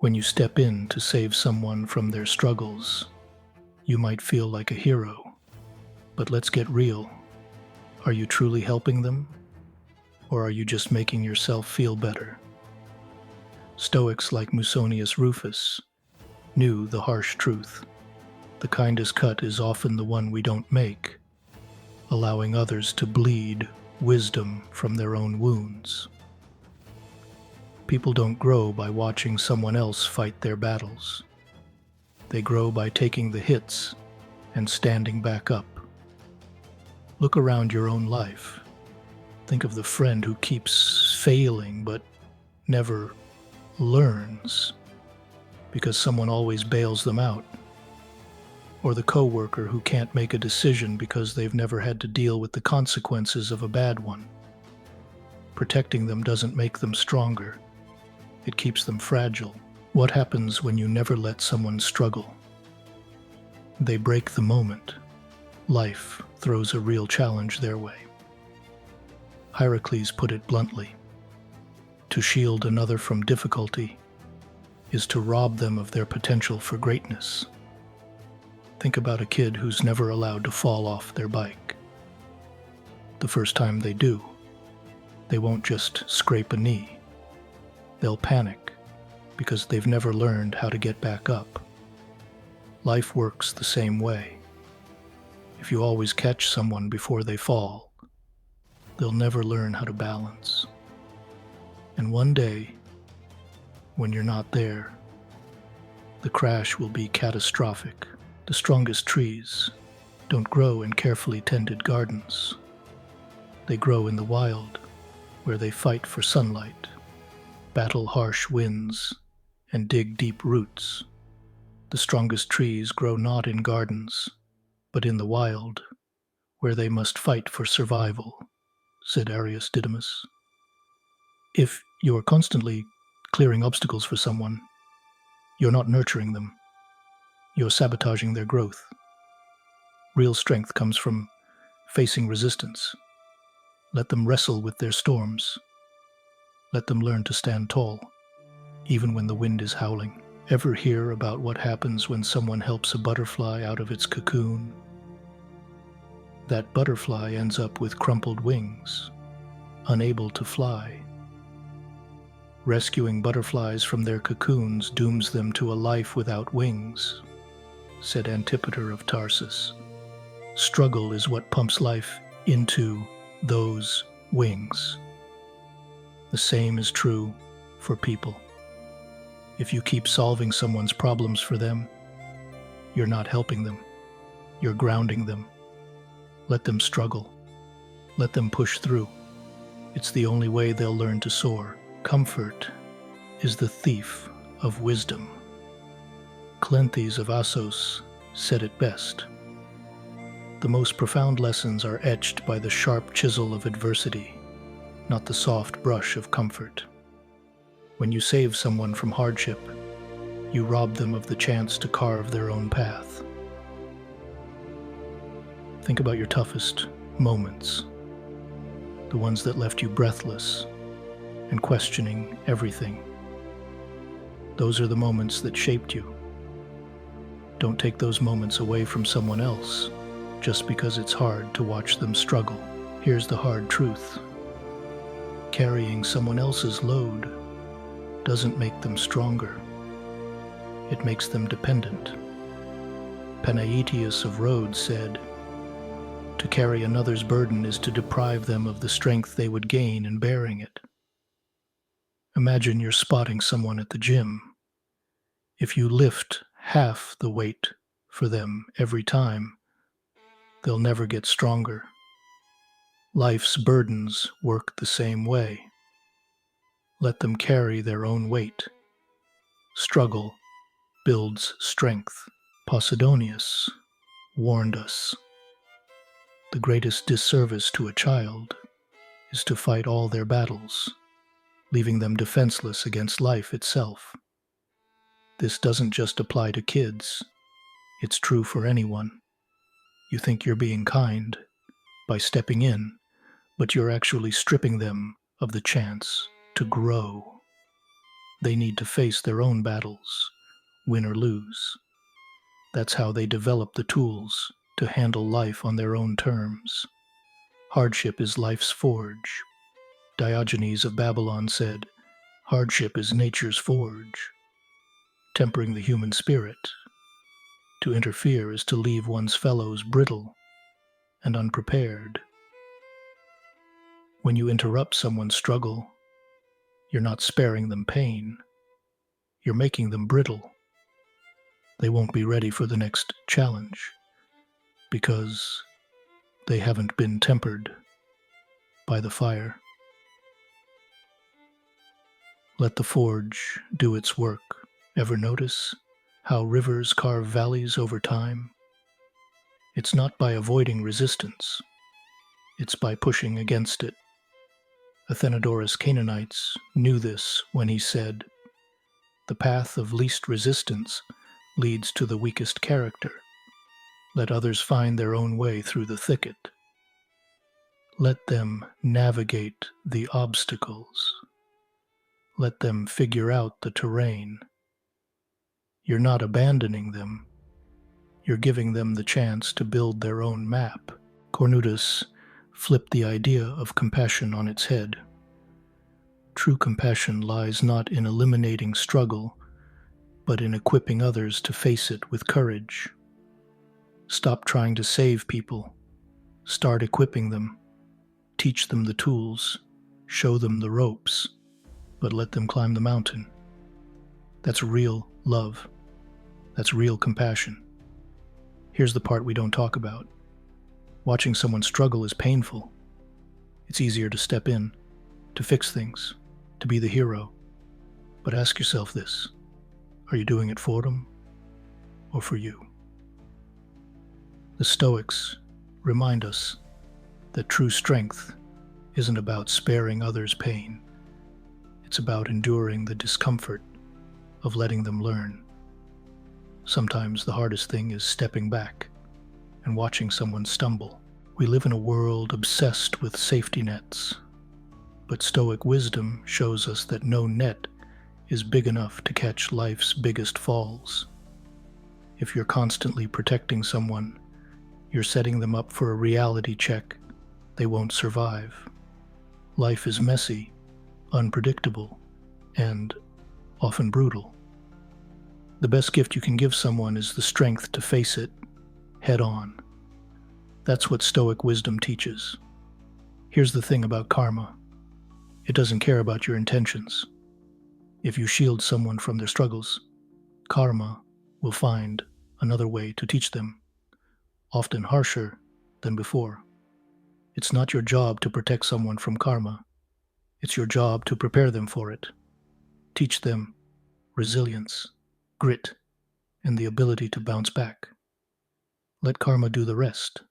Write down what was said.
When you step in to save someone from their struggles, you might feel like a hero. But let's get real. Are you truly helping them? Or are you just making yourself feel better? Stoics like Musonius Rufus knew the harsh truth. The kindest cut is often the one we don't make, allowing others to bleed wisdom from their own wounds. People don't grow by watching someone else fight their battles. They grow by taking the hits and standing back up. Look around your own life. Think of the friend who keeps failing but never learns because someone always bails them out. Or the coworker who can't make a decision because they've never had to deal with the consequences of a bad one. Protecting them doesn't make them stronger. It keeps them fragile. What happens when you never let someone struggle? They break the moment. Life throws a real challenge their way. Heracles put it bluntly. To shield another from difficulty is to rob them of their potential for greatness. Think about a kid who's never allowed to fall off their bike. The first time they do, they won't just scrape a knee. They'll panic because they've never learned how to get back up. Life works the same way. If you always catch someone before they fall, they'll never learn how to balance. And one day, when you're not there, the crash will be catastrophic. The strongest trees don't grow in carefully tended gardens. They grow in the wild, where they fight for sunlight, battle harsh winds, and dig deep roots. The strongest trees grow not in gardens, but in the wild, where they must fight for survival, said Arius Didymus. If you're constantly clearing obstacles for someone, you're not nurturing them. You're sabotaging their growth. Real strength comes from facing resistance. Let them wrestle with their storms. Let them learn to stand tall, even when the wind is howling. Ever hear about what happens when someone helps a butterfly out of its cocoon? That butterfly ends up with crumpled wings, unable to fly. Rescuing butterflies from their cocoons dooms them to a life without wings, said Antipater of Tarsus. Struggle is what pumps life into those wings. The same is true for people. If you keep solving someone's problems for them, you're not helping them. You're grounding them. Let them struggle. Let them push through. It's the only way they'll learn to soar. Comfort is the thief of wisdom. Cleanthes of Assos said it best. The most profound lessons are etched by the sharp chisel of adversity, not the soft brush of comfort. When you save someone from hardship, you rob them of the chance to carve their own path. Think about your toughest moments, the ones that left you breathless and questioning everything. Those are the moments that shaped you. Don't take those moments away from someone else just because it's hard to watch them struggle. Here's the hard truth. Carrying someone else's load doesn't make them stronger. It makes them dependent. Panaetius of Rhodes said, "To carry another's burden is to deprive them of the strength they would gain in bearing it." Imagine you're spotting someone at the gym. If you lift half the weight for them every time, they'll never get stronger. Life's burdens work the same way. Let them carry their own weight. Struggle builds strength. Posidonius warned us, the greatest disservice to a child is to fight all their battles, leaving them defenseless against life itself. This doesn't just apply to kids. It's true for anyone. You think you're being kind by stepping in, but you're actually stripping them of the chance to grow. They need to face their own battles, win or lose. That's how they develop the tools to handle life on their own terms. Hardship is life's forge. Diogenes of Babylon said, "Hardship is nature's forge, tempering the human spirit. To interfere is to leave one's fellows brittle and unprepared." When you interrupt someone's struggle, you're not sparing them pain, you're making them brittle. They won't be ready for the next challenge because they haven't been tempered by the fire. Let the forge do its work. Ever notice how rivers carve valleys over time? It's not by avoiding resistance, it's by pushing against it. Athenodorus Canaanites knew this when he said, "The path of least resistance leads to the weakest character. Let others find their own way through the thicket. Let them navigate the obstacles. Let them figure out the terrain. You're not abandoning them. You're giving them the chance to build their own map." Cornutus flipped the idea of compassion on its head. True compassion lies not in eliminating struggle, but in equipping others to face it with courage. Stop trying to save people. Start equipping them. Teach them the tools. Show them the ropes, but let them climb the mountain. That's real love. That's real compassion. Here's the part we don't talk about. Watching someone struggle is painful. It's easier to step in, to fix things, to be the hero. But ask yourself this: are you doing it for them or for you? The Stoics remind us that true strength isn't about sparing others pain. It's about enduring the discomfort of letting them learn. Sometimes the hardest thing is stepping back and watching someone stumble. We live in a world obsessed with safety nets, but Stoic wisdom shows us that no net is big enough to catch life's biggest falls. If you're constantly protecting someone, you're setting them up for a reality check they won't survive. Life is messy, unpredictable, and often brutal. The best gift you can give someone is the strength to face it head on. That's what Stoic wisdom teaches. Here's the thing about karma: it doesn't care about your intentions. If you shield someone from their struggles, karma will find another way to teach them, often harsher than before. It's not your job to protect someone from karma. It's your job to prepare them for it. Teach them resilience, grit, and the ability to bounce back. Let karma do the rest.